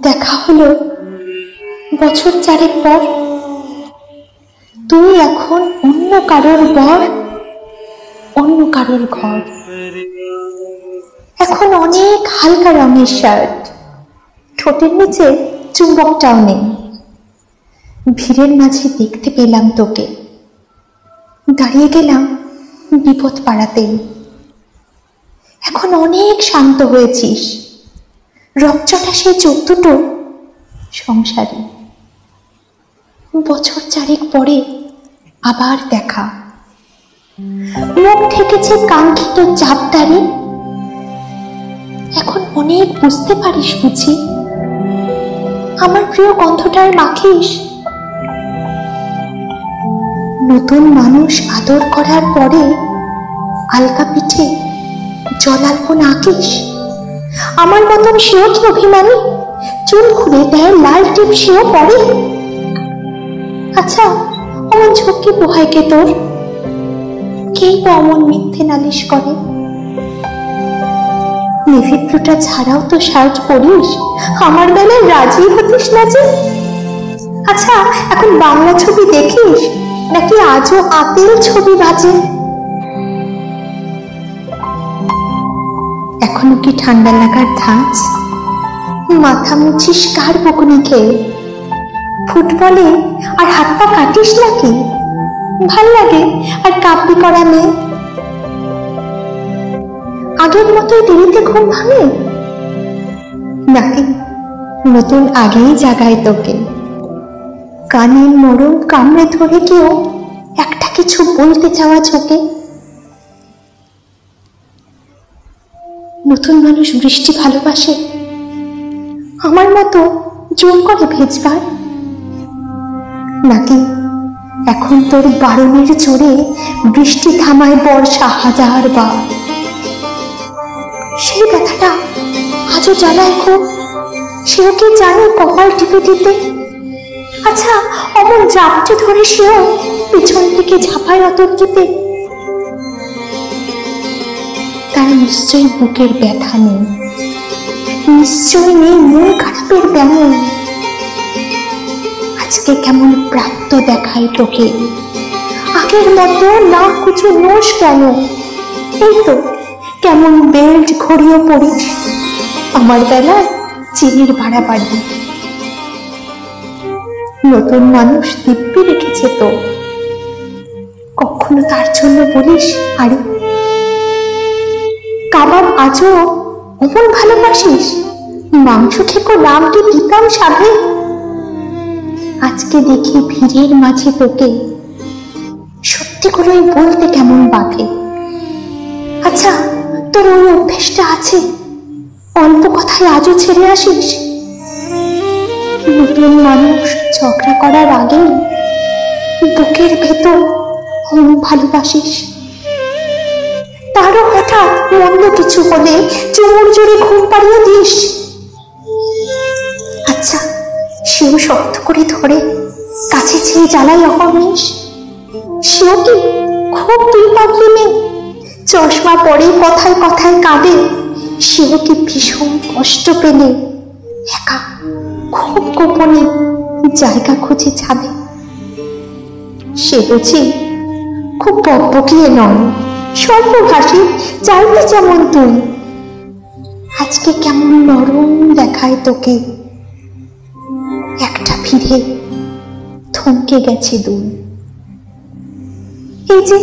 দেখা হলো বছর চারেক পর। তুই এখন অন্য কারোর বর, অন্য কারোর ঘর। এখন অনেক হালকা রঙের শার্ট, ঠোঁটের নিচে চুম্বকটাও নেই। ভিড়ের মাঝে দেখতে পেলাম তোকে, দাঁড়িয়ে গেলাম বিপদ পাড়াতেই। এখন অনেক শান্ত হয়েছিস, রকচটা সেই চোখ দুটো সংসারী। বছর চারেক পরে আবার দেখা, মুখ ঠেকেছে কাঙ্ক্ষিত চাপদারি। এখন অনেক বুঝতে পারিস বুঝি, আমার প্রিয় গন্ধটার মাখিস। নতুন মানুষ আদর করার পরে আলগা পিঠে জলাল্পন আঁকিস। আমার মতন সেও কি অভিমানী, চুল খুলে দেয় লাল টিপ সেও পরে। আচ্ছা, অমন ঝক্কি পোহায় কে তোর? কেই বা অমন মিথ্যে নালিশ করে? নেভি ব্লুটা ছাড়াও তো শার্ট পরিস, আমার বেলায় রাজি হতিস না যে। আচ্ছা, এখন বাংলা ছবি দেখিস নাকি আজও আপিল ছবি বাজে? এখনো কি ঠান্ডা লাগার ধাঁচ? মাথা মুছিস কার বকুনি খেয়ে? ফুটবলে আর হাত পা কাটিস নাকি? ভাল লাগে আর কাব্যি করা মেয়ে? আগের মতোই দেরিতে ঘুম ভাঙে নাকি নতুন আগেই জাগায় তোকে? কানের নরম কামড়ে ধরে কেউ একটা কিছু বলতে চাওয়া ঝোঁকে। নতুন মানুষ বৃষ্টি ভালোবাসে, আমার মতো জোর করে ভেজবার? নাকি এখন তোর বারণের জোরে বৃষ্টি থামায় বর্ষা হাজার বার? সেই ব্যথাটা আজও জ্বালায় খুব, সেও কি জানে কপাল টিপে দিতে? আচ্ছা, অমন জাপটে ধরে সেও পিছন থেকে ঝাঁপায় অতর্কিতে। তার নিশ্চয়ই বুকের ব্যথা নেই, নিশ্চয়ই নেই মন খারাপের ব্যামো। আজকে কেমন প্রাপ্ত দেখায় তোকে, আগের মতো না কিছু নোস কেন? এই তো কেমন বেল্ট ঘড়িও পড়িস, আমার বেলায় চিনির বাড়াবাড়ি। নতুন মানুষ দিব্যি রেখেছে তো, কখনো তার জন্য বলিস আরে? কাবাব আজও অমন ভালোবাসিস, মাংস খেকো নামটি দিতাম সাধে। আজকে দেখি ভিড়ের মাঝে তোকে সত্যি করেই বলতে কেমন বাধে। আচ্ছা, তোর ওই অভ্যেসটা আছে, অল্প কথায় আজও ছেড়ে আসিস? নতুন মানুষ ঝগড়া করার আগেই বুকের ভেতর অমন ভালোবাসিস। তারও হঠাৎ মন্দ কিছু হলে চুমুর জোরে ঘুম পাড়িয়ে দিস। আচ্ছা, সেও শক্ত করে ধরে কাছে ছেয়ে জ্বালাই অহর্নিশ। সেও কি খুব দুই পাগলি মেয়ে, চশমা পরে কথায় কথায় কাঁদে? সেও কি ভীষণ কষ্ট পেলে একা খুব গোপনে জায়গা খুঁজে ছাদে? সে বুঝি খুব বকবকিয়ে নয়, স্বল্পভাষী, চাইলে যেমন তুই। আজকে কেমন নরম দেখায় তোকে, একটা ভিড়ে থমকে গেছে দুই। এই যে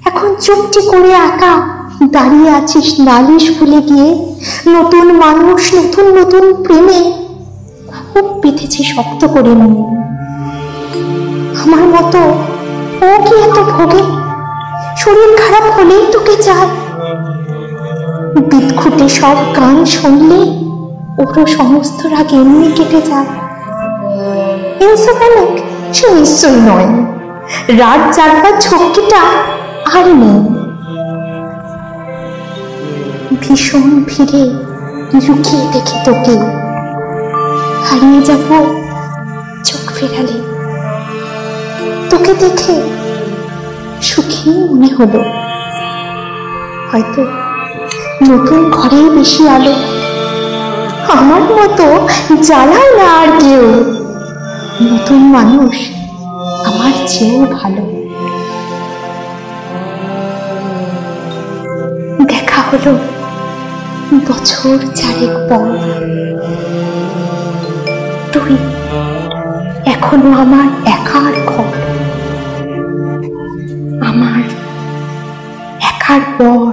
এখন চুপটি করে একা দাঁড়িয়ে আছিস নালিশ ভুলে গিয়ে, নতুন মানুষ নতুন নতুন প্রেমে খুব বেঁধেছে শক্ত করে নিয়ে। আমার মতো ও কি এত ভোগে? শরীর খারাপ হলেই তোকে চায়। বিদঘুটে সব গান শুনলে ওরও সমস্ত রাগ এমনি কেটে যায়। ইনসোম্যানিক সে নিশ্চয়ই নয়, রাত জাগবার ঝক্কিটা আর নেই। ভীষণ ভিড়ে লুকিয়ে দেখি তোকে, হারিয়ে যাব চোখ ফেরালে। তোকে দেখে সুখী মনে হলো, হয়তো নতুন ঘরেই বেশি আলো। আমার মতো জ্বালায় না আর কেউ। নতুন মানুষ আমার চেয়েও ভালো। দেখা হলো বছর 4 পর। তুই এখনো আমার একার ঘর, আমার একার পর।